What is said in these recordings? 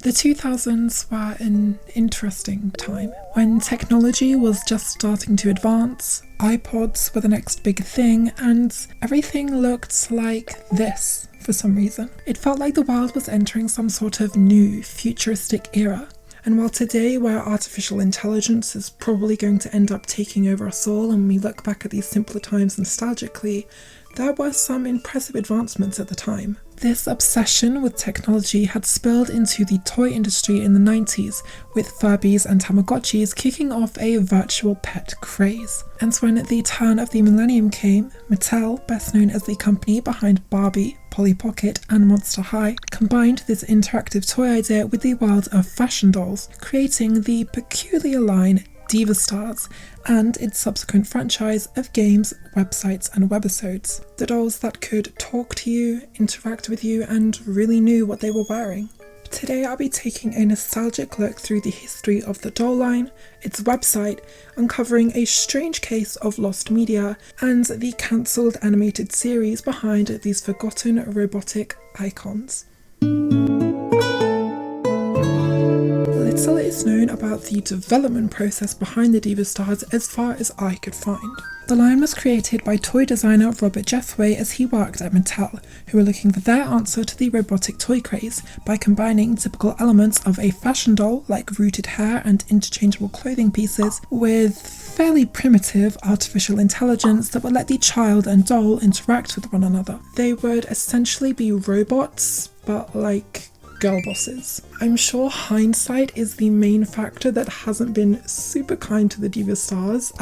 The 2000s were an interesting time when technology was just starting to advance, iPods were the next big thing, and everything looked like this for some reason. It felt like the world was entering some sort of new, futuristic era. And while today, where artificial intelligence is probably going to end up taking over us all and we look back at these simpler times nostalgically, there were some impressive advancements at the time. This obsession with technology had spilled into the toy industry in the 90s, with Furbies and Tamagotchis kicking off a virtual pet craze. And when the turn of the millennium came, Mattel, best known as the company behind Barbie, Polly Pocket and Monster High, combined this interactive toy idea with the world of fashion dolls, creating the peculiar line Diva Starz and its subsequent franchise of games, websites and webisodes. The dolls that could talk to you, interact with you and really knew what they were wearing. Today I'll be taking a nostalgic look through the history of the doll line, its website, uncovering a strange case of lost media and the cancelled animated series behind these forgotten robotic icons. Little is known about the development process behind the Diva Starz as far as I could find. The line was created by toy designer Robert Jeffway as he worked at Mattel, who were looking for their answer to the robotic toy craze by combining typical elements of a fashion doll like rooted hair and interchangeable clothing pieces with fairly primitive artificial intelligence that would let the child and doll interact with one another. They would essentially be robots, but like girl bosses. I'm sure hindsight is the main factor that hasn't been super kind to the Diva Starz.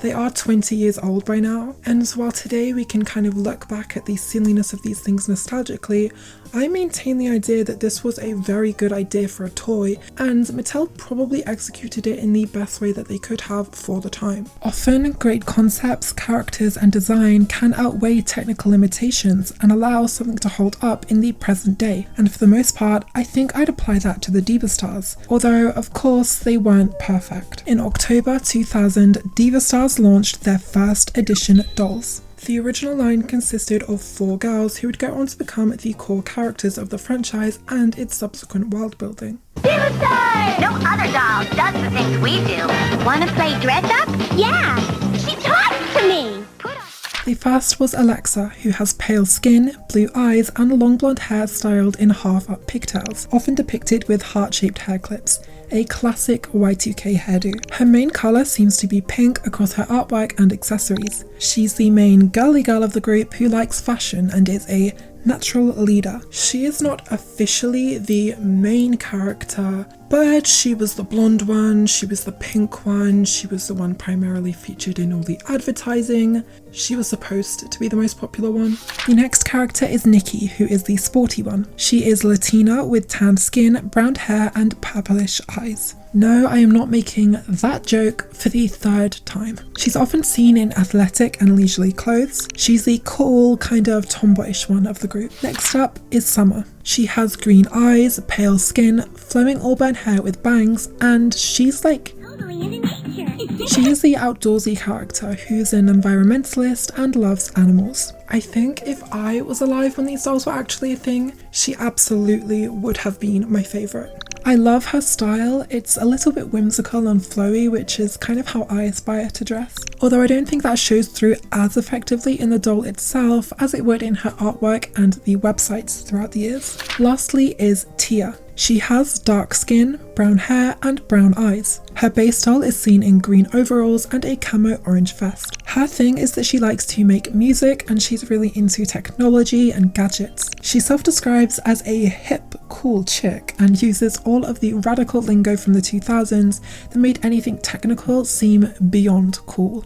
They are 20 years old by now, and while today we can kind of look back at the silliness of these things nostalgically, I maintain the idea that this was a very good idea for a toy, and Mattel probably executed it in the best way that they could have for the time. Often, great concepts, characters and design can outweigh technical limitations and allow something to hold up in the present day, and for the most part, I think I'd apply that to the Diva Starz, although of course they weren't perfect. In October 2000, Diva Starz launched their first edition dolls. The original line consisted of 4 girls who would go on to become the core characters of the franchise and its subsequent world building. Diva Starz! No other doll does the things we do. Wanna play dress up? Yeah! She talks to me! The first was Alexa, who has pale skin, blue eyes and long blonde hair styled in half-up pigtails, often depicted with heart-shaped hair clips, a classic Y2K hairdo. Her main colour seems to be pink across her artwork and accessories. She's the main girly girl of the group who likes fashion and is a natural leader. She is not officially the main character, but she was the blonde one, she was the pink one, she was the one primarily featured in all the advertising. She was supposed to be the most popular one. The next character is Nikki, who is the sporty one. She is Latina with tanned skin, brown hair and purplish eyes. No, I am not making that joke for the 3rd time. She's often seen in athletic and leisurely clothes. She's the cool, kind of tomboyish one of the group. Next up is Summer. She has green eyes, pale skin, flowing auburn hair with bangs, and she's like... She is the outdoorsy character who's an environmentalist and loves animals. I think if I was alive when these dolls were actually a thing, she absolutely would have been my favourite. I love her style. It's a little bit whimsical and flowy, which is kind of how I aspire to dress. Although I don't think that shows through as effectively in the doll itself as it would in her artwork and the websites throughout the years. Lastly is Tia. She has dark skin, brown hair and brown eyes. Her base doll is seen in green overalls and a camo orange vest. Her thing is that she likes to make music and she's really into technology and gadgets. She self-describes as a hip, cool chick and uses all of the radical lingo from the 2000s that made anything technical seem beyond cool.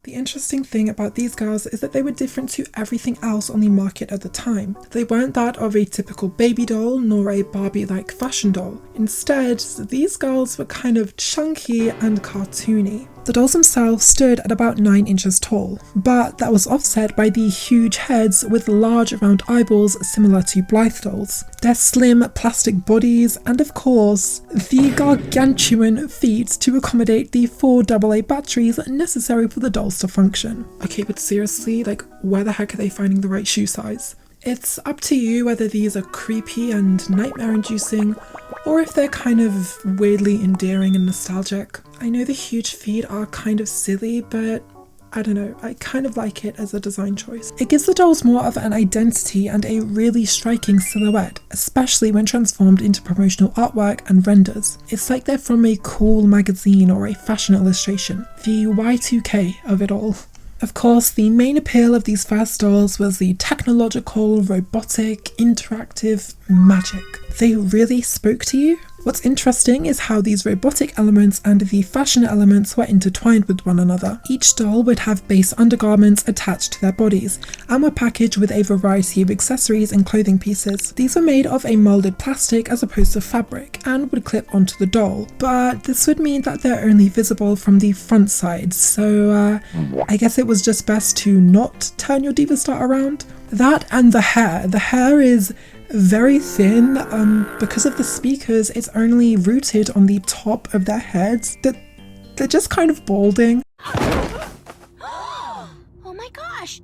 The interesting thing about these girls is that they were different to everything else on the market at the time. They weren't that of a typical baby doll nor a Barbie-like fashion doll. Instead, these girls were kind of chunky and cartoony. The dolls themselves stood at about 9 inches tall, but that was offset by the huge heads with large round eyeballs similar to Blythe dolls, their slim plastic bodies, and of course, the gargantuan feet to accommodate the 4 AA batteries necessary for the dolls to function. Okay, but seriously, like, where the heck are they finding the right shoe size? It's up to you whether these are creepy and nightmare-inducing, or if they're kind of weirdly endearing and nostalgic. I know the huge feet are kind of silly, but I don't know, I kind of like it as a design choice. It gives the dolls more of an identity and a really striking silhouette, especially when transformed into promotional artwork and renders. It's like they're from a cool magazine or a fashion illustration. The Y2K of it all. Of course, the main appeal of these first dolls was the technological, robotic, interactive magic. They really spoke to you. What's interesting is how these robotic elements and the fashion elements were intertwined with one another. Each doll would have base undergarments attached to their bodies and were packaged with a variety of accessories and clothing pieces. These were made of a molded plastic as opposed to fabric and would clip onto the doll, but this would mean that they're only visible from the front side, so I guess it was just best to not turn your Diva Star around. That and the hair. The hair is very thin. Because of the speakers, it's only rooted on the top of their heads. They're just kind of balding. Oh my gosh!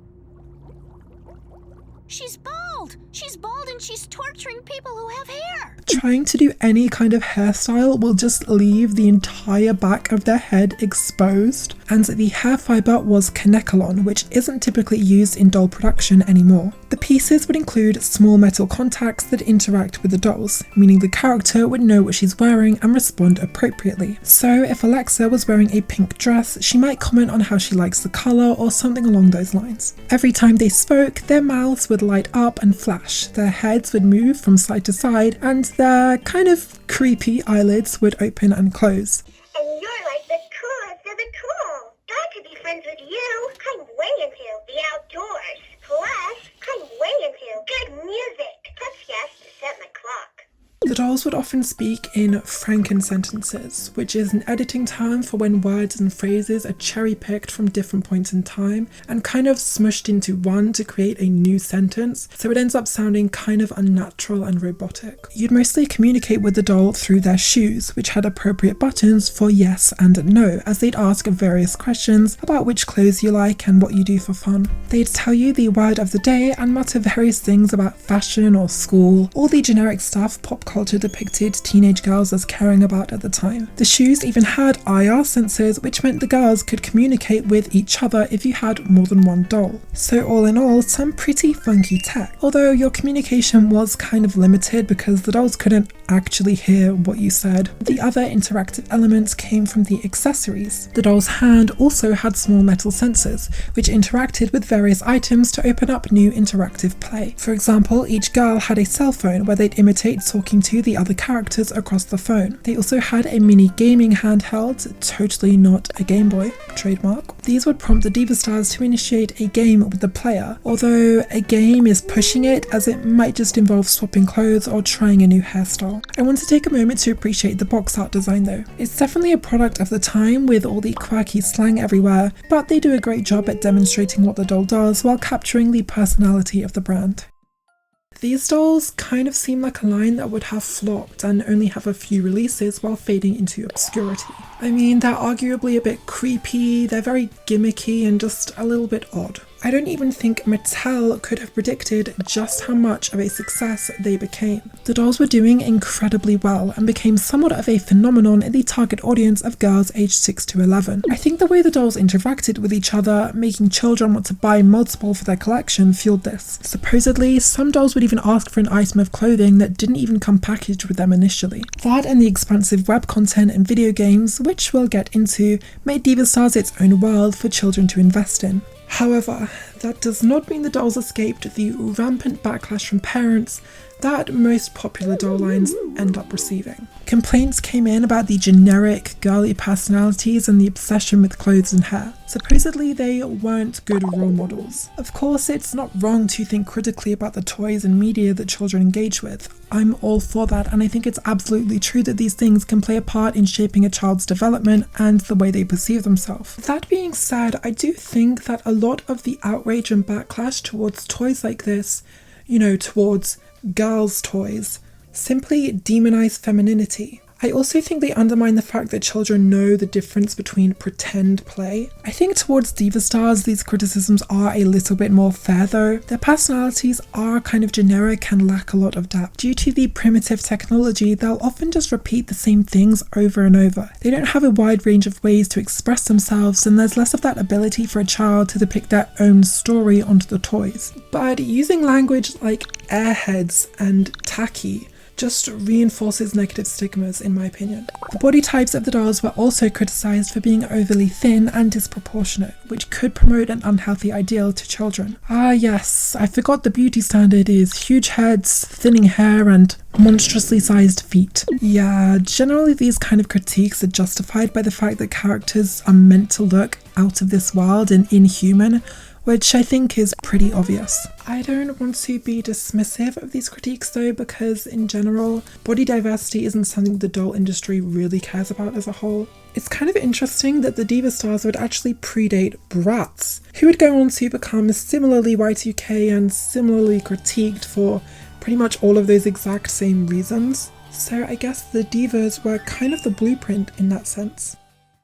She's bald! She's bald and she's torturing people who have hair! Trying to do any kind of hairstyle will just leave the entire back of their head exposed. And the hair fibre was Kanekalon, which isn't typically used in doll production anymore. The pieces would include small metal contacts that interact with the dolls, meaning the character would know what she's wearing and respond appropriately. So if Alexa was wearing a pink dress, she might comment on how she likes the colour or something along those lines. Every time they spoke, their mouths would light up and flash, their heads would move from side to side, and their kind of creepy eyelids would open and close. And you're like the coolest of the cool. I could be friends with you. I'm way into the outdoors. Plus, I'm way into good music. Plus, yes, to set my clock. The dolls would often speak in Franken sentences, which is an editing term for when words and phrases are cherry-picked from different points in time and kind of smushed into one to create a new sentence, so it ends up sounding kind of unnatural and robotic. You'd mostly communicate with the doll through their shoes, which had appropriate buttons for yes and no, as they'd ask various questions about which clothes you like and what you do for fun. They'd tell you the word of the day and mutter various things about fashion or school, all the generic stuff pop culture depicted teenage girls as caring about at the time. The shoes even had IR sensors, which meant the girls could communicate with each other if you had more than one doll. So all in all, some pretty funky tech, although your communication was kind of limited because the dolls couldn't actually hear what you said. The other interactive elements came from the accessories. The doll's hand also had small metal sensors, which interacted with various items to open up new interactive play. For example, each girl had a cell phone where they'd imitate talking to the other characters across the phone. They also had a mini gaming handheld, totally not a Game Boy, trademark. These would prompt the Diva Stars to initiate a game with the player, although a game is pushing it as it might just involve swapping clothes or trying a new hairstyle. I want to take a moment to appreciate the box art design though. It's definitely a product of the time with all the quirky slang everywhere, but they do a great job at demonstrating what the doll does while capturing the personality of the brand. These dolls kind of seem like a line that would have flopped and only have a few releases while fading into obscurity. I mean, they're arguably a bit creepy, they're very gimmicky and just a little bit odd. I don't even think Mattel could have predicted just how much of a success they became. The dolls were doing incredibly well and became somewhat of a phenomenon in the target audience of girls aged 6 to 11. I think the way the dolls interacted with each other, making children want to buy multiple for their collection, fueled this. Supposedly, some dolls would even ask for an item of clothing that didn't even come packaged with them initially. That and the expansive web content and video games, which we'll get into, made Diva Starz its own world for children to invest in. However, that does not mean the dolls escaped the rampant backlash from parents that most popular doll lines end up receiving. Complaints came in about the generic, girly personalities and the obsession with clothes and hair. Supposedly they weren't good role models. Of course, it's not wrong to think critically about the toys and media that children engage with. I'm all for that, and I think it's absolutely true that these things can play a part in shaping a child's development and the way they perceive themselves. That being said, I do think that a lot of the outrage and backlash towards toys like this, towards girls' toys, simply demonize femininity. I also think they undermine the fact that children know the difference between pretend play. I think towards Diva Starz, these criticisms are a little bit more fair though. Their personalities are kind of generic and lack a lot of depth. Due to the primitive technology, they'll often just repeat the same things over and over. They don't have a wide range of ways to express themselves, and there's less of that ability for a child to depict their own story onto the toys. But using language like airheads and tacky just reinforces negative stigmas, in my opinion. The body types of the dolls were also criticised for being overly thin and disproportionate, which could promote an unhealthy ideal to children. Ah yes, I forgot the beauty standard is huge heads, thinning hair, and monstrously sized feet. Yeah, generally these kind of critiques are justified by the fact that characters are meant to look out of this world and inhuman, which I think is pretty obvious. I don't want to be dismissive of these critiques though, because in general, body diversity isn't something the doll industry really cares about as a whole. It's kind of interesting that the Diva Starz would actually predate Bratz, who would go on to become similarly Y2K and similarly critiqued for pretty much all of those exact same reasons. So I guess the Divas were kind of the blueprint in that sense.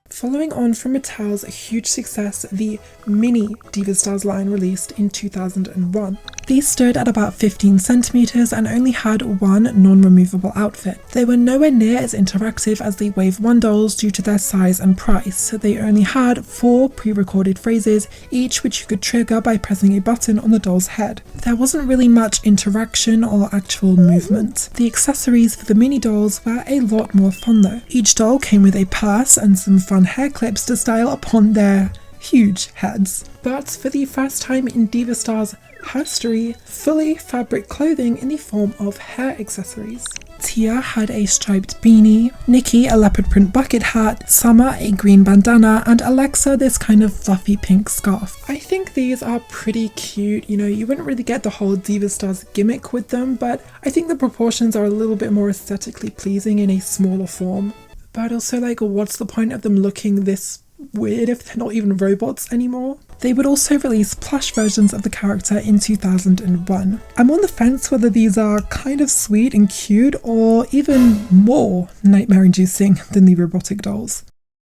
Following on from Mattel's huge success, the mini Diva Starz line released in 2001. These stood at about 15 centimeters and only had one non-removable outfit. They were nowhere near as interactive as the Wave 1 dolls due to their size and price. They only had 4 pre-recorded phrases, each which you could trigger by pressing a button on the doll's head. There wasn't really much interaction or actual movement. The accessories for the mini dolls were a lot more fun though. Each doll came with a purse and some fun hair clips to style upon their huge heads. But for the first time in Diva Starz history, fully fabric clothing in the form of hair accessories. Tia had a striped beanie, Nikki a leopard print bucket hat, Summer a green bandana, and Alexa this kind of fluffy pink scarf. I think these are pretty cute. You know, you wouldn't really get the whole Diva Starz gimmick with them, but I think the proportions are a little bit more aesthetically pleasing in a smaller form. But also, like, what's the point of them looking this weird if they're not even robots anymore? They would also release plush versions of the character in 2001. I'm on the fence whether these are kind of sweet and cute or even more nightmare-inducing than the robotic dolls.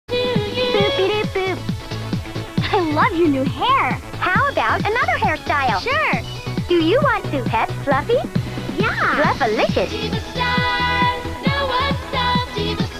Boop-de-doop-boop. I love your new hair. How about another hairstyle? Sure. Do you want to pet Fluffy? Yeah. Fluffalicious. Diva Starz. No one stops Diva Starz.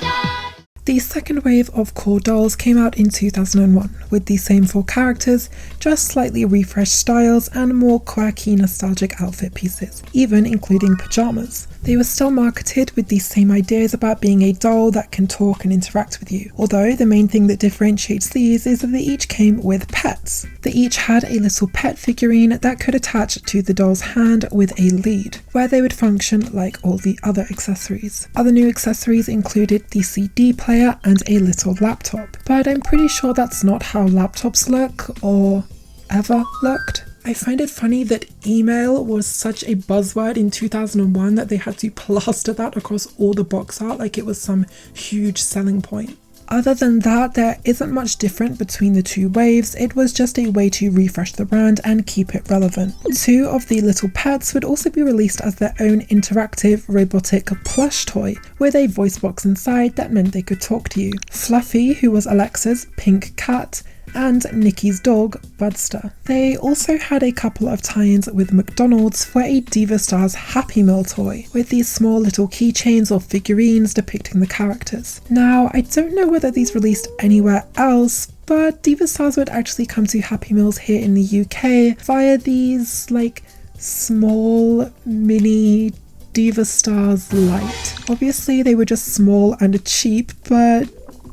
The second wave of core dolls came out in 2001, with the same 4 characters, just slightly refreshed styles and more quirky nostalgic outfit pieces, even including pajamas. They were still marketed with the same ideas about being a doll that can talk and interact with you, although the main thing that differentiates these is that they each came with pets. They each had a little pet figurine that could attach to the doll's hand with a lead, where they would function like all the other accessories. Other new accessories included the CD player and a little laptop, but I'm pretty sure that's not how laptops look or ever looked. I find it funny that email was such a buzzword in 2001 that they had to plaster that across all the box art like it was some huge selling point. Other than that, there isn't much different between the 2 waves. It was just a way to refresh the brand and keep it relevant. 2 of the little pets would also be released as their own interactive robotic plush toy with a voice box inside that meant they could talk to you. Fluffy, who was Alexa's pink cat, and Nikki's dog, Budster. They also had a couple of tie-ins with McDonald's for a Diva Starz Happy Meal toy, with these small little keychains or figurines depicting the characters. Now, I don't know whether these released anywhere else, but Diva Starz would actually come to Happy Meals here in the UK via these, like, small mini Diva Starz Lite. Obviously, they were just small and cheap, but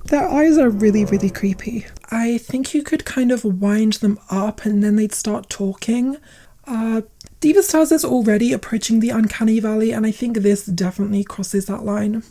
their eyes are really, really creepy. I think you could kind of wind them up and then they'd start talking. Diva Starz is already approaching the uncanny valley, and I think this definitely crosses that line.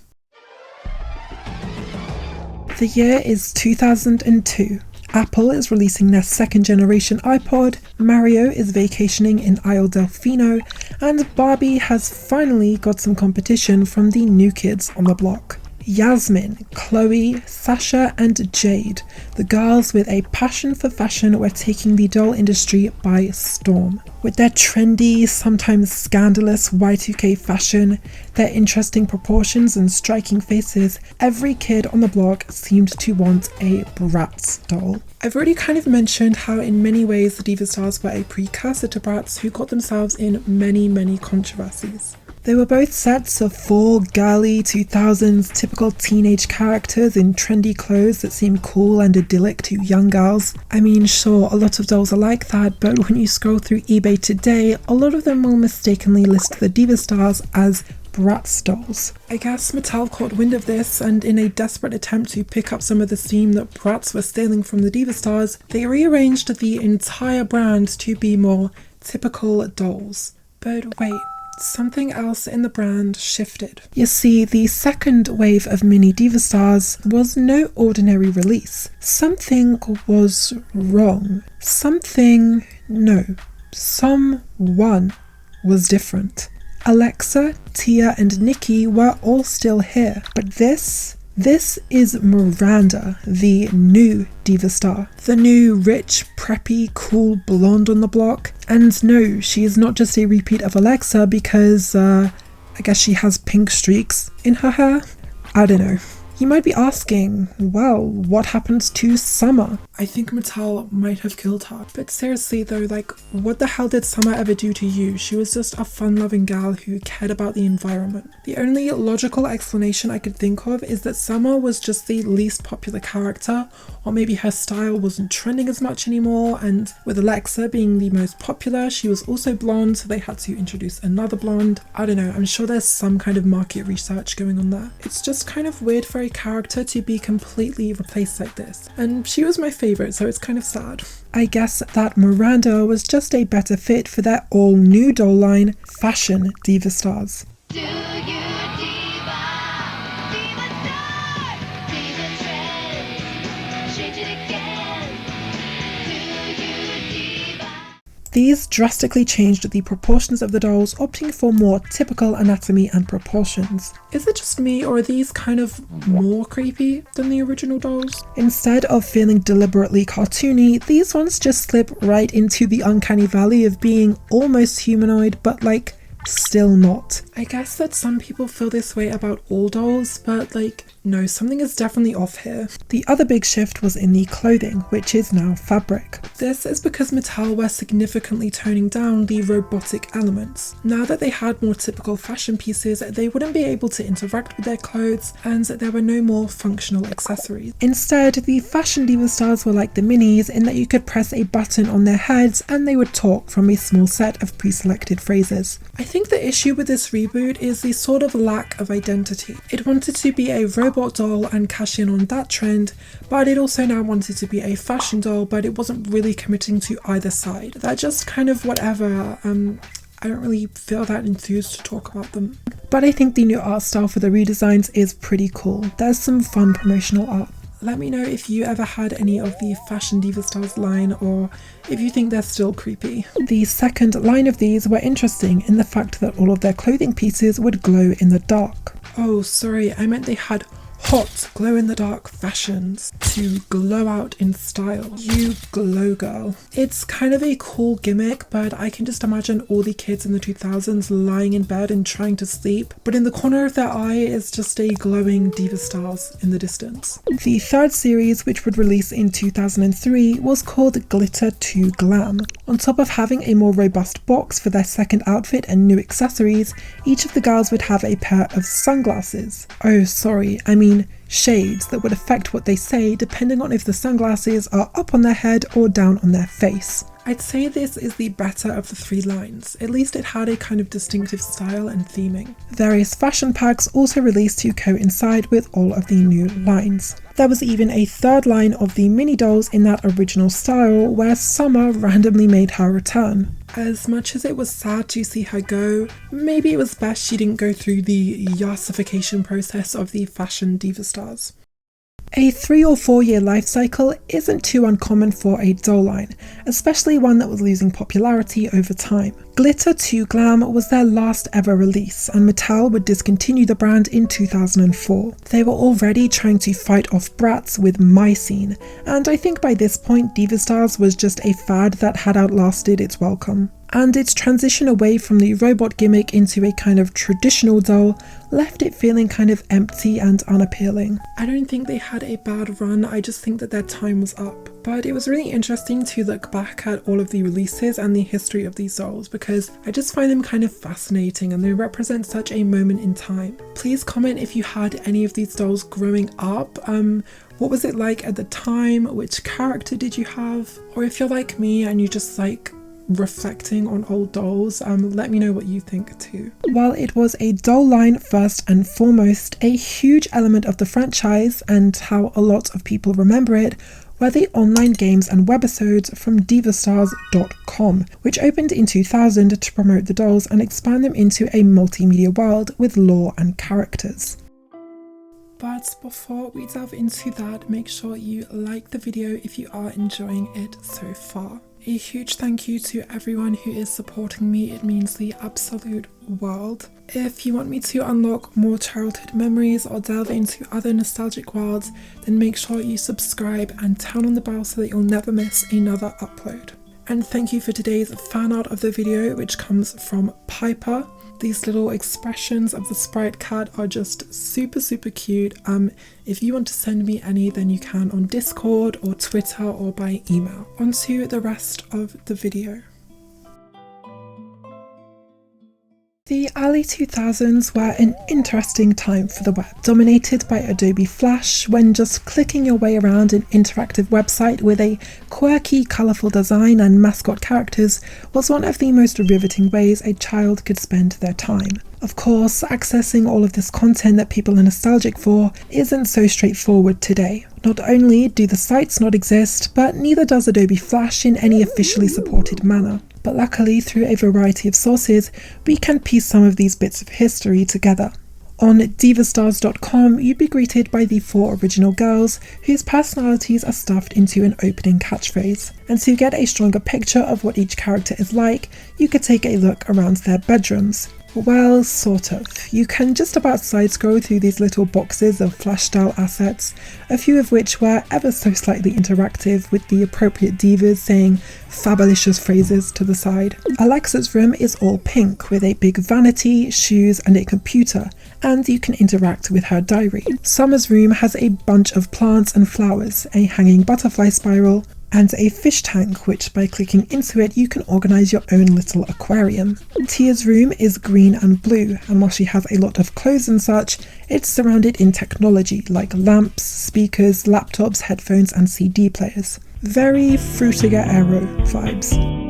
The year is 2002. Apple is releasing their 2nd generation iPod, Mario is vacationing in Isle Delfino, and Barbie has finally got some competition from the new kids on the block. Yasmin, Chloe, Sasha and Jade, the girls with a passion for fashion were taking the doll industry by storm. With their trendy, sometimes scandalous Y2K fashion, their interesting proportions and striking faces, every kid on the block seemed to want a Bratz doll. I've already kind of mentioned how in many ways the Diva Starz were a precursor to Bratz, who got themselves in many controversies. They were both sets of 4 girly 2000s typical teenage characters in trendy clothes that seem cool and idyllic to young girls. I mean, sure, a lot of dolls are like that, but when you scroll through eBay today, a lot of them will mistakenly list the Diva Starz as Bratz dolls. I guess Mattel caught wind of this, and in a desperate attempt to pick up some of the steam that Bratz were stealing from the Diva Starz, they rearranged the entire brand to be more typical dolls. But wait, something else in the brand shifted. You see, the second wave of mini Diva Starz was no ordinary release. Something was wrong. Someone was different. Alexa, Tia and Nikki were all still here, but this is Miranda, the new Diva Star. The new rich, preppy, cool blonde on the block. And no, she is not just a repeat of Alexa because, I guess she has pink streaks in her hair? I don't know. You might be asking, well, what happened to Summer? I think Mattel might have killed her. But seriously though, like, what the hell did Summer ever do to you? She was just a fun-loving gal who cared about the environment. The only logical explanation I could think of is that Summer was just the least popular character, or maybe her style wasn't trending as much anymore, and with Alexa being the most popular, she was also blonde, so they had to introduce another blonde. I don't know, I'm sure there's some kind of market research going on there. It's just kind of weird for a character to be completely replaced like this, and she was my favourite, so it's kind of sad. I guess that Miranda was just a better fit for their all-new doll line, Fashion Diva Starz. Do you diva? Diva Starz! Diva trends! Change it again! Do you diva? These drastically changed the proportions of the dolls, opting for more typical anatomy and proportions. Is it just me, or are these kind of more creepy than the original dolls? Instead of feeling deliberately cartoony, these ones just slip right into the uncanny valley of being almost humanoid, but like, still not. I guess that some people feel this way about all dolls, but like, no, something is definitely off here. The other big shift was in the clothing, which is now fabric. This is because Mattel were significantly toning down the robotic elements. Now that they had more typical fashion pieces, they wouldn't be able to interact with their clothes, and there were no more functional accessories. Instead, the Fashion Diva Stars were like the minis in that you could press a button on their heads and they would talk from a small set of pre-selected phrases. I think the issue with this reboot is the sort of lack of identity. It wanted to be a robot doll and cash in on that trend, but it also now wanted to be a fashion doll, but it wasn't really committing to either side. They're just kind of whatever. I don't really feel that enthused to talk about them. But I think the new art style for the redesigns is pretty cool. There's some fun promotional art. Let me know if you ever had any of the Fashion Diva Stars line, or if you think they're still creepy. The second line of these were interesting in the fact that all of their clothing pieces would glow in the dark. Oh, sorry, I meant they had hot glow-in-the-dark fashions to glow out in style. You glow girl. It's kind of a cool gimmick, but I can just imagine all the kids in the 2000s lying in bed and trying to sleep, but in the corner of their eye is just a glowing Diva Starz in the distance. The third series, which would release in 2003, was called Glitter to Glam. On top of having a more robust box for their second outfit and new accessories, each of the girls would have a pair of sunglasses. Oh, sorry, I mean shades that would affect what they say depending on if the sunglasses are up on their head or down on their face. I'd say this is the better of the three lines. At least it had a kind of distinctive style and theming. Various fashion packs also released to coincide with all of the new lines. There was even a third line of the mini dolls in that original style where Summer randomly made her return. As much as it was sad to see her go, maybe it was best she didn't go through the yassification process of the Fashion Diva Stars. A 3 or 4 year life cycle isn't too uncommon for a doll line, especially one that was losing popularity over time. Glitter 2 Glam was their last ever release, and Mattel would discontinue the brand in 2004. They were already trying to fight off Bratz with Mycene, and I think by this point Diva Starz was just a fad that had outlasted its welcome. And its transition away from the robot gimmick into a kind of traditional doll left it feeling kind of empty and unappealing. I don't think they had a bad run, I just think that their time was up. But it was really interesting to look back at all of the releases and the history of these dolls because I just find them kind of fascinating and they represent such a moment in time. Please comment if you had any of these dolls growing up. What was it like at the time? Which character did you have? Or if you're like me and you just like reflecting on old dolls, let me know what you think too. While it was a doll line first and foremost, a huge element of the franchise and how a lot of people remember it were the online games and webisodes from divastars.com, which opened in 2000 to promote the dolls and expand them into a multimedia world with lore and characters. But before we delve into that, make sure you like the video if you are enjoying it so far. A huge thank you to everyone who is supporting me, it means the absolute world. If you want me to unlock more childhood memories or delve into other nostalgic worlds, then make sure you subscribe and turn on the bell so that you'll never miss another upload. And thank you for today's fan art of the video, which comes from Piper. These little expressions of the sprite cat are just super cute. If you want to send me any, then you can on Discord or Twitter or by email. On to the rest of the video. The early 2000s were an interesting time for the web, dominated by Adobe Flash, when just clicking your way around an interactive website with a quirky, colourful design and mascot characters was one of the most riveting ways a child could spend their time. Of course, accessing all of this content that people are nostalgic for isn't so straightforward today. Not only do the sites not exist, but neither does Adobe Flash in any officially supported manner. But luckily, through a variety of sources, we can piece some of these bits of history together. On divastars.com, you'd be greeted by the 4 original girls, whose personalities are stuffed into an opening catchphrase. And to get a stronger picture of what each character is like, you could take a look around their bedrooms. Well, sort of. You can just about side scroll through these little boxes of Flash style assets, a few of which were ever so slightly interactive with the appropriate divas saying fabulous phrases to the side. Alexa's room is all pink with a big vanity, shoes and a computer, and you can interact with her diary. Summer's room has a bunch of plants and flowers, a hanging butterfly spiral, and a fish tank, which by clicking into it you can organise your own little aquarium. Tia's room is green and blue, and while she has a lot of clothes and such, it's surrounded in technology like lamps, speakers, laptops, headphones and CD players. Very Frutiger Aero vibes.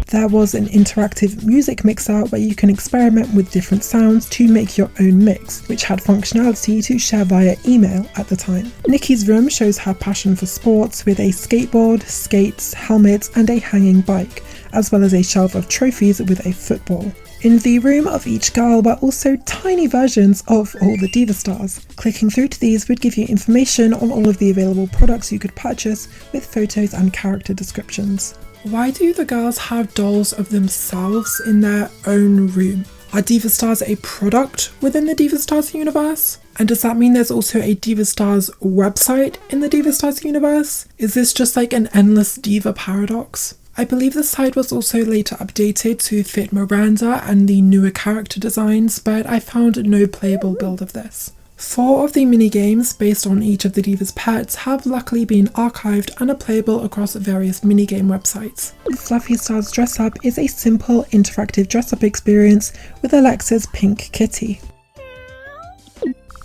There was an interactive music mixer where you can experiment with different sounds to make your own mix, which had functionality to share via email at the time. Nikki's room shows her passion for sports with a skateboard, skates, helmets and a hanging bike, as well as a shelf of trophies with a football. In the room of each girl were also tiny versions of all the Diva Stars. Clicking through to these would give you information on all of the available products you could purchase with photos and character descriptions. Why do the girls have dolls of themselves in their own room? Are Diva Stars a product within the Diva Stars universe? And does that mean there's also a Diva Stars website in the Diva Stars universe? Is this just like an endless diva paradox? I believe the site was also later updated to fit Miranda and the newer character designs, but I found no playable build of this. 4 of the minigames based on each of the Diva's pets have luckily been archived and are playable across various minigame websites. Fluffy Stars Dress Up is a simple interactive dress up experience with Alexa's pink kitty.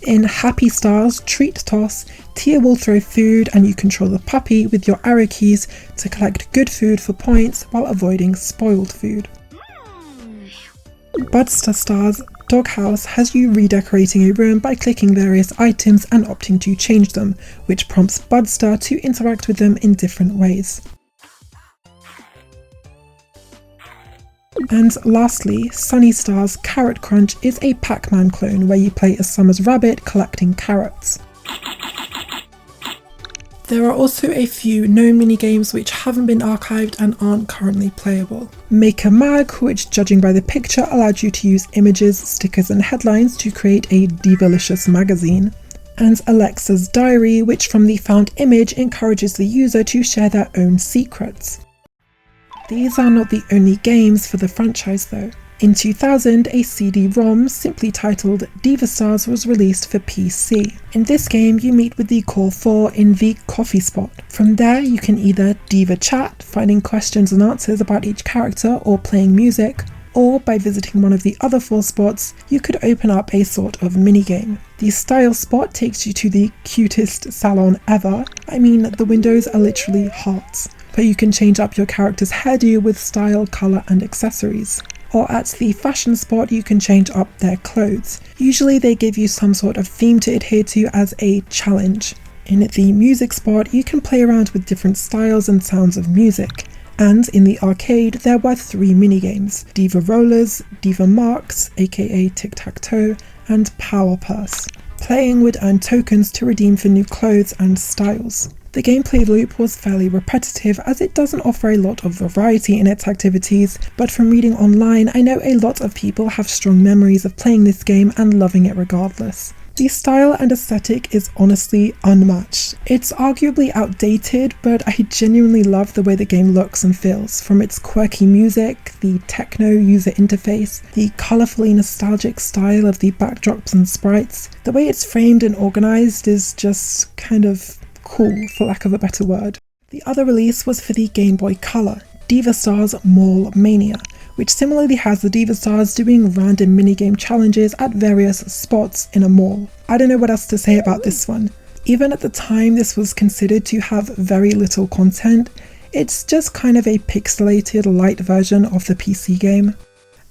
In Happy Stars Treat Toss, Tia will throw food and you control the puppy with your arrow keys to collect good food for points while avoiding spoiled food. Budster Stars Doghouse has you redecorating a room by clicking various items and opting to change them, which prompts Budster to interact with them in different ways. And lastly, Sunny Stars Carrot Crunch is a Pac-Man clone where you play as Summer's rabbit collecting carrots. There are also a few known minigames which haven't been archived and aren't currently playable. Make a Mag, which judging by the picture allowed you to use images, stickers and headlines to create a Divalicious magazine. And Alexa's Diary, which from the found image encourages the user to share their own secrets. These are not the only games for the franchise though. In 2000, a CD-ROM simply titled Diva Starz was released for PC. In this game, you meet with the Core 4 in the coffee spot. From there, you can either Diva chat, finding questions and answers about each character or playing music, or by visiting one of the other 4 spots, you could open up a sort of minigame. The style spot takes you to the cutest salon ever. I mean, the windows are literally hearts, but you can change up your character's hairdo with style, colour and accessories. Or at the fashion spot, you can change up their clothes. Usually they give you some sort of theme to adhere to as a challenge. In the music spot, you can play around with different styles and sounds of music. And in the arcade, there were 3 minigames: Diva Rollers, Diva Marks, aka Tic-Tac-Toe, and Power Purse. Playing would earn tokens to redeem for new clothes and styles. The gameplay loop was fairly repetitive as it doesn't offer a lot of variety in its activities, but from reading online I know a lot of people have strong memories of playing this game and loving it regardless. The style and aesthetic is honestly unmatched. It's arguably outdated, but I genuinely love the way the game looks and feels, from its quirky music, the techno user interface, the colourfully nostalgic style of the backdrops and sprites. The way it's framed and organised is just kind of cool, for lack of a better word. The other release was for the Game Boy Color, Diva Starz Mall Mania, which similarly has the Diva Stars doing random minigame challenges at various spots in a mall. I don't know what else to say about this one. Even at the time this was considered to have very little content, it's just kind of a pixelated light version of the PC game.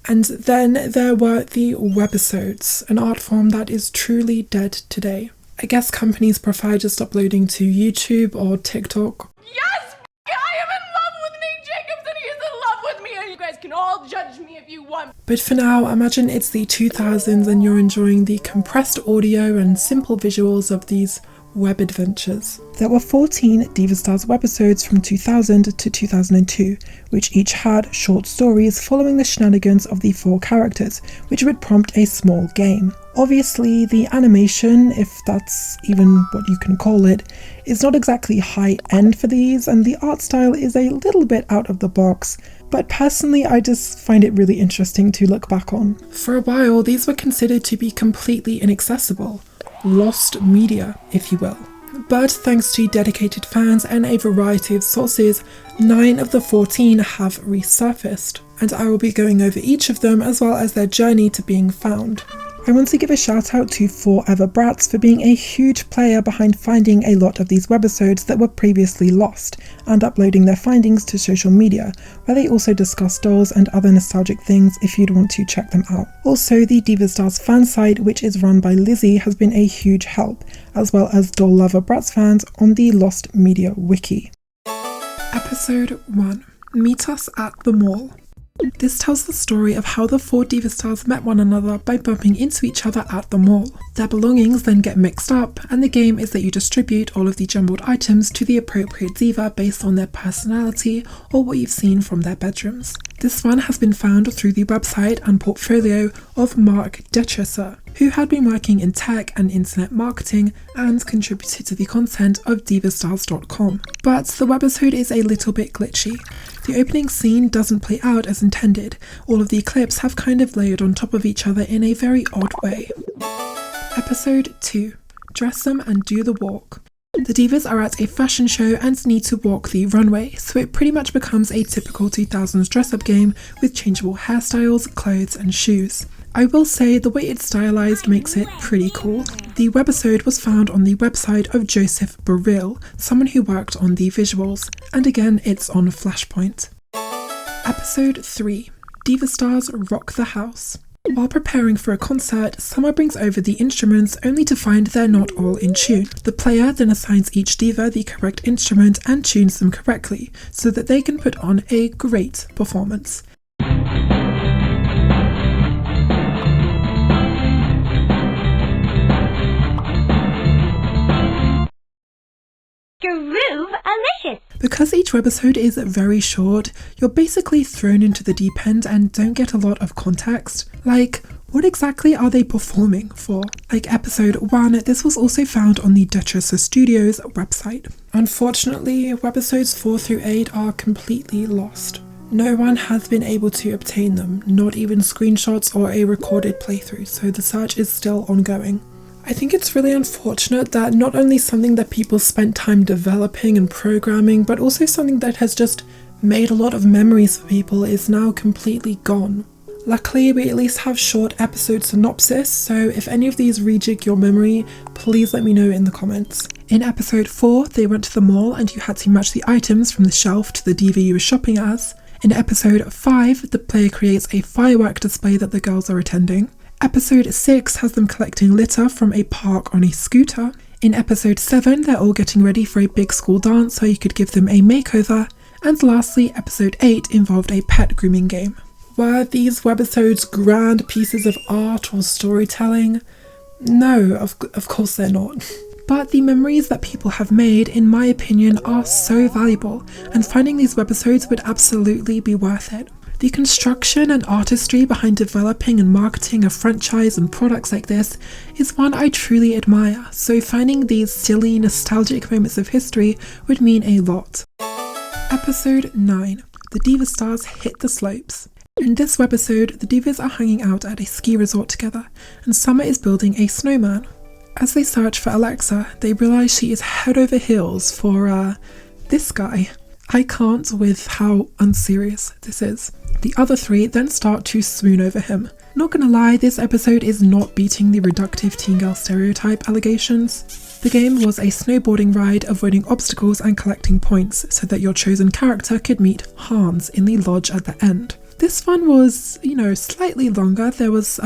And then there were the webisodes, an art form that is truly dead today. I guess companies prefer just uploading to YouTube or TikTok. Yes! I am in love with Nate Jacobs and he is in love with me and you guys can all judge me if you want. But for now, imagine it's the 2000s and you're enjoying the compressed audio and simple visuals of these web adventures. There were 14 Diva Starz webisodes from 2000 to 2002, which each had short stories following the shenanigans of the 4 characters, which would prompt a small game. Obviously, the animation, if that's even what you can call it, is not exactly high end for these, and the art style is a little bit out of the box, but personally I just find it really interesting to look back on. For a while, these were considered to be completely inaccessible. Lost media, if you will. But thanks to dedicated fans and a variety of sources, 9 of the 14 have resurfaced, and I will be going over each of them as well as their journey to being found. I want to give a shout out to Forever Brats for being a huge player behind finding a lot of these webisodes that were previously lost and uploading their findings to social media, where they also discuss dolls and other nostalgic things if you'd want to check them out. Also, the Diva Starz fan site, which is run by Lizzie, has been a huge help, as well as Doll Lover Bratz fans on the Lost Media Wiki. Episode 1. Meet Us at the Mall. This tells the story of how the 4 Diva Stars met one another by bumping into each other at the mall. Their belongings then get mixed up, and the game is that you distribute all of the jumbled items to the appropriate diva based on their personality or what you've seen from their bedrooms. This one has been found through the website and portfolio of Mark Detresser, who had been working in tech and internet marketing and contributed to the content of divastars.com. But the webisode is a little bit glitchy. The opening scene doesn't play out as intended. All of the clips have kind of layered on top of each other in a very odd way. Episode 2. Dress Them and Do the Walk. The divas are at a fashion show and need to walk the runway, so it pretty much becomes a typical 2000s dress-up game with changeable hairstyles, clothes and shoes. I will say the way it's stylized makes it pretty cool. The webisode was found on the website of Joseph Burrill, someone who worked on the visuals, and again it's on Flashpoint. Episode 3. Diva Starz Rock the House. While preparing for a concert, Summer brings over the instruments only to find they're not all in tune. The player then assigns each diva the correct instrument and tunes them correctly, so that they can put on a great performance. Great! webisode is very short, you're basically thrown into the deep end and don't get a lot of context. Like, what exactly are they performing for? Like episode 1, this was also found on the Duchess Studios website. Unfortunately, webisodes 4 through 8 are completely lost. No one has been able to obtain them, not even screenshots or a recorded playthrough, so the search is still ongoing. I think it's really unfortunate that not only something that people spent time developing and programming, but also something that has just made a lot of memories for people is now completely gone. Luckily, we at least have short episode synopsis, so if any of these rejig your memory, please let me know in the comments. In episode 4, they went to the mall and you had to match the items from the shelf to the diva you were shopping as. In episode 5, the player creates a firework display that the girls are attending. Episode 6 has them collecting litter from a park on a scooter. In episode 7, they're all getting ready for a big school dance so you could give them a makeover. And lastly, episode 8 involved a pet grooming game. Were these webisodes grand pieces of art or storytelling? No, of course they're not. But the memories that people have made, in my opinion, are so valuable, and finding these webisodes would absolutely be worth it. The construction and artistry behind developing and marketing a franchise and products like this is one I truly admire, so finding these silly, nostalgic moments of history would mean a lot. Episode 9. The Diva Stars hit the slopes. In this webisode, the divas are hanging out at a ski resort together, and Summer is building a snowman. As they search for Alexa, they realise she is head over heels for, this guy. I can't with how unserious this is. The other three then start to swoon over him. Not gonna lie, this episode is not beating the reductive teen girl stereotype allegations. The game was a snowboarding ride, avoiding obstacles and collecting points, so that your chosen character could meet Hans in the lodge at the end. This one was, slightly longer. There was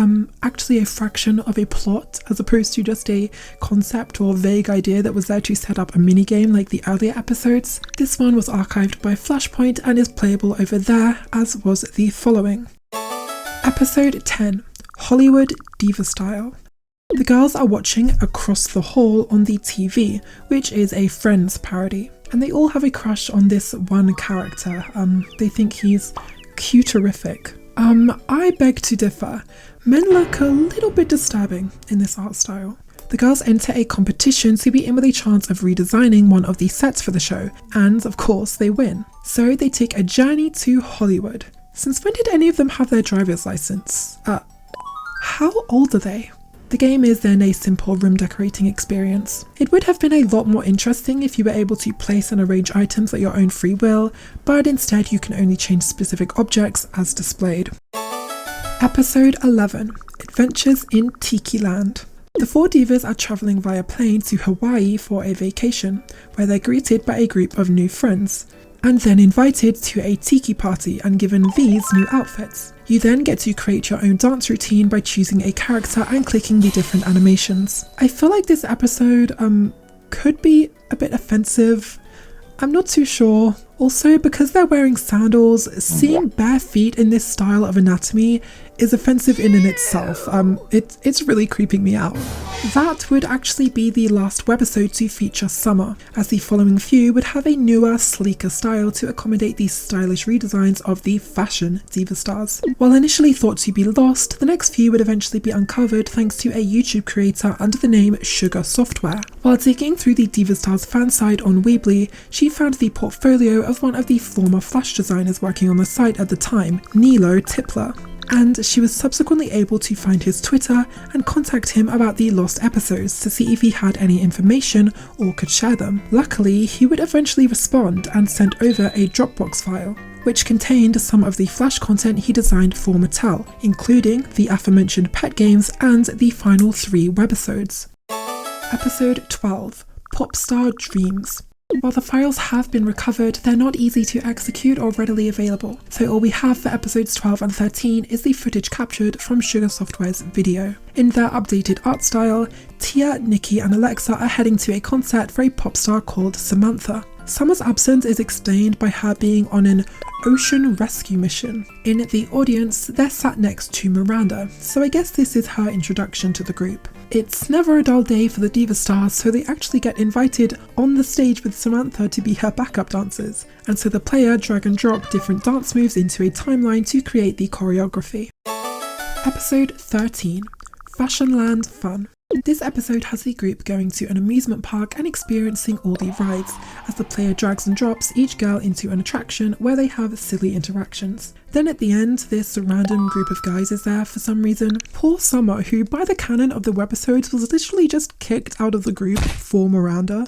actually a fraction of a plot as opposed to just a concept or vague idea that was there to set up a minigame like the earlier episodes. This one was archived by Flashpoint and is playable over there, as was the following. Episode 10, Hollywood Diva Style. The girls are watching Across the Hall on the TV, which is a Friends parody, and they all have a crush on this one character. They think he's cuterific. I beg to differ. Men look a little bit disturbing in this art style. The girls enter a competition to be in with a chance of redesigning one of the sets for the show, and of course they win. So they take a journey to Hollywood. Since when did any of them have their driver's license? How old are they? The game is then a simple room decorating experience. It would have been a lot more interesting if you were able to place and arrange items at your own free will, but instead you can only change specific objects as displayed. Episode 11, Adventures in Tiki Land. The four divas are travelling via plane to Hawaii for a vacation, where they're greeted by a group of new friends, and then invited to a tiki party and given these new outfits. You then get to create your own dance routine by choosing a character and clicking the different animations. I feel like this episode could be a bit offensive. I'm not too sure. Also, because they're wearing sandals, seeing bare feet in this style of anatomy is offensive in and itself. It's really creeping me out. That would actually be the last webisode to feature Summer, as the following few would have a newer, sleeker style to accommodate the stylish redesigns of the fashion Diva Stars. While initially thought to be lost, the next few would eventually be uncovered thanks to a YouTube creator under the name Sugar Software. While digging through the Diva Stars fan site on Weebly, she found the portfolio of one of the former Flash designers working on the site at the time, Nilo Tipler, and she was subsequently able to find his Twitter and contact him about the lost episodes to see if he had any information or could share them. Luckily, he would eventually respond and sent over a Dropbox file, which contained some of the Flash content he designed for Mattel, including the aforementioned pet games and the final 3 webisodes. Episode 12, Popstar Dreams. While the files have been recovered, they're not easy to execute or readily available, so all we have for episodes 12 and 13 is the footage captured from Sugar Software's video. In their updated art style, Tia, Nikki and Alexa are heading to a concert for a pop star called Samantha. Summer's absence is explained by her being on an ocean rescue mission. In the audience, they're sat next to Miranda, so I guess this is her introduction to the group. It's never a dull day for the Diva Starz, so they actually get invited on the stage with Samantha to be her backup dancers, and so the player drag and drop different dance moves into a timeline to create the choreography. Episode 13, Fashionland Fun. This episode has the group going to an amusement park and experiencing all the rides, as the player drags and drops each girl into an attraction where they have silly interactions. Then at the end, this random group of guys is there for some reason. Poor Summer, who by the canon of the webisodes was literally just kicked out of the group for Miranda.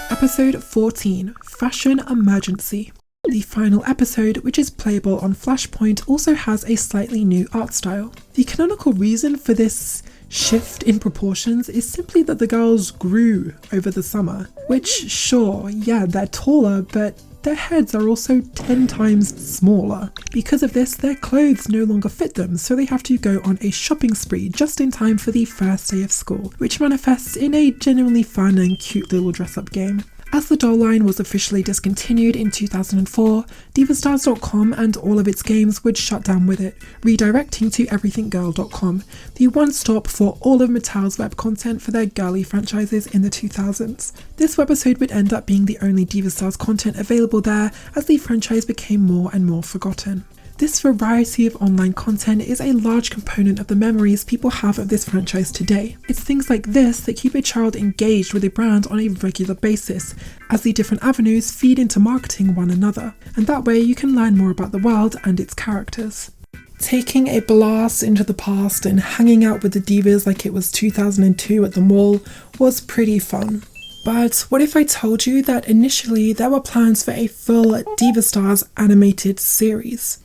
Episode 14, Fashion Emergency. The final episode, which is playable on Flashpoint, also has a slightly new art style. The canonical reason for this shift in proportions is simply that the girls grew over the summer, which sure, yeah, they're taller, but their heads are also 10 times smaller. Because of this, their clothes no longer fit them, so they have to go on a shopping spree just in time for the first day of school, which manifests in a genuinely fun and cute little dress-up game. As the doll line was officially discontinued in 2004, divastars.com and all of its games would shut down with it, redirecting to everythinggirl.com, the one-stop for all of Mattel's web content for their girly franchises in the 2000s. This webisode would end up being the only Diva Starz content available there as the franchise became more and more forgotten. This variety of online content is a large component of the memories people have of this franchise today. It's things like this that keep a child engaged with a brand on a regular basis, as the different avenues feed into marketing one another, and that way you can learn more about the world and its characters. Taking a blast into the past and hanging out with the divas like it was 2002 at the mall was pretty fun. But what if I told you that initially there were plans for a full Diva Starz animated series?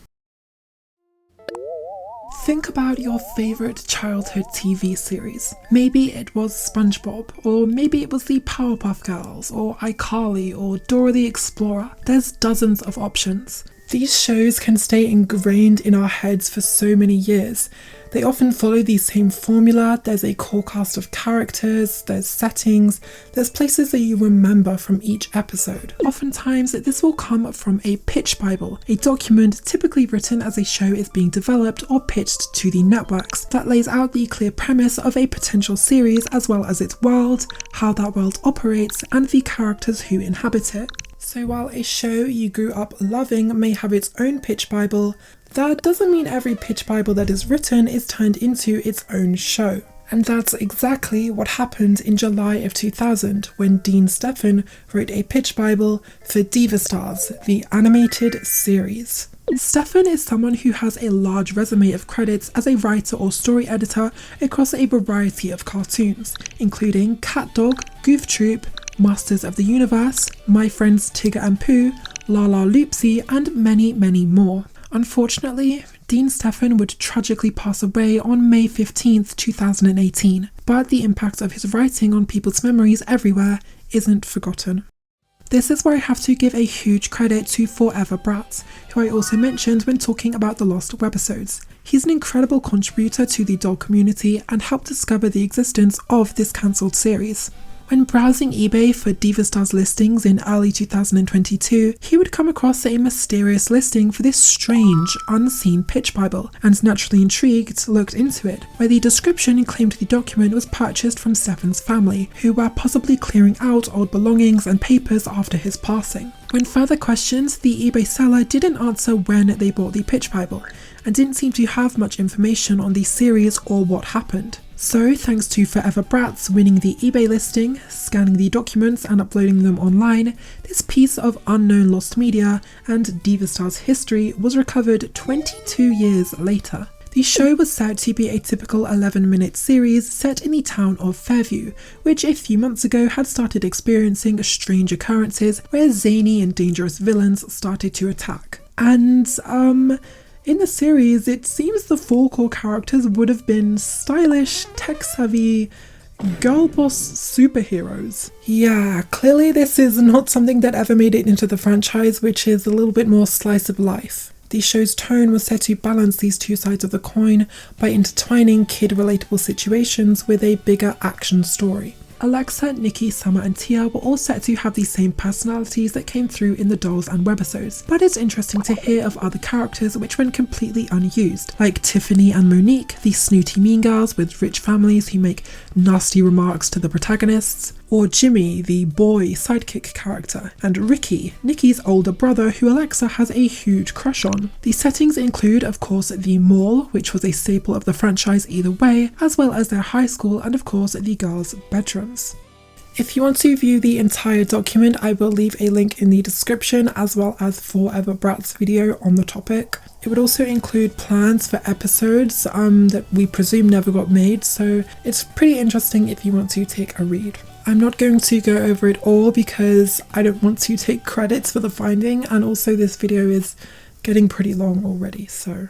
Think about your favourite childhood TV series. Maybe it was SpongeBob, or maybe it was the Powerpuff Girls, or iCarly, or Dora the Explorer. There's dozens of options. These shows can stay ingrained in our heads for so many years. They often follow the same formula. There's a core cast of characters, there's settings, there's places that you remember from each episode. Oftentimes, this will come from a pitch bible, a document typically written as a show is being developed or pitched to the networks that lays out the clear premise of a potential series as well as its world, how that world operates, and the characters who inhabit it. So while a show you grew up loving may have its own pitch bible, that doesn't mean every pitch bible that is written is turned into its own show. And that's exactly what happened in July of 2000 when Dean Stephan wrote a pitch bible for Diva Starz, the animated series. Stephan is someone who has a large resume of credits as a writer or story editor across a variety of cartoons, including Cat Dog, Goof Troop, Masters of the Universe, My Friends Tigger and Pooh, La La Loopsy, and many, many more. Unfortunately, Dean Stephan would tragically pass away on May 15th, 2018, but the impact of his writing on people's memories everywhere isn't forgotten. This is where I have to give a huge credit to Forever Bratz, who I also mentioned when talking about the lost webisodes. He's an incredible contributor to the doll community and helped discover the existence of this cancelled series. When browsing eBay for Diva Starz listings in early 2022, he would come across a mysterious listing for this strange, unseen pitch bible, and naturally intrigued, looked into it, where the description claimed the document was purchased from Stephan's family, who were possibly clearing out old belongings and papers after his passing. When further questioned, the eBay seller didn't answer when they bought the pitch bible, and didn't seem to have much information on the series or what happened. So, thanks to Forever Bratz winning the eBay listing, scanning the documents and uploading them online, this piece of unknown lost media and Diva Starz history was recovered 22 years later. The show was said to be a typical 11-minute series set in the town of Fairview, which a few months ago had started experiencing strange occurrences where zany and dangerous villains started to attack. And, in the series, it seems the four core characters would have been stylish, tech-savvy, girl boss superheroes. Yeah, clearly this is not something that ever made it into the franchise, which is a little bit more slice of life. The show's tone was set to balance these two sides of the coin by intertwining kid-relatable situations with a bigger action story. Alexa, Nikki, Summer and Tia were all set to have the same personalities that came through in the dolls and webisodes, but it's interesting to hear of other characters which went completely unused, like Tiffany and Monique, the snooty mean girls with rich families who make nasty remarks to the protagonists, or Jimmy, the boy sidekick character, and Ricky, Nikki's older brother who Alexa has a huge crush on. The settings include, of course, the mall, which was a staple of the franchise either way, as well as their high school and of course the girls' bedrooms. If you want to view the entire document, I will leave a link in the description as well as Forever Brat's video on the topic. It would also include plans for episodes that we presume never got made, so it's pretty interesting if you want to take a read. I'm not going to go over it all because I don't want to take credits for the finding, and also this video is getting pretty long already, so.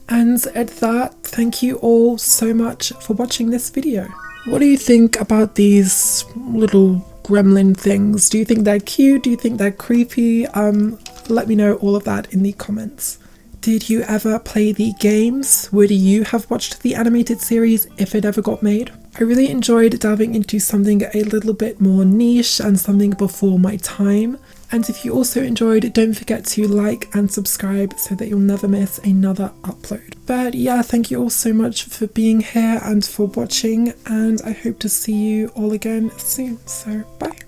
And at that, thank you all so much for watching this video. What do you think about these little gremlin things? Do you think they're cute? Do you think they're creepy? Let me know all of that in the comments. Did you ever play the games? Would you have watched the animated series if it ever got made? I really enjoyed delving into something a little bit more niche and something before my time. And if you also enjoyed, don't forget to like and subscribe so that you'll never miss another upload. But yeah, thank you all so much for being here and for watching, and I hope to see you all again soon. So bye.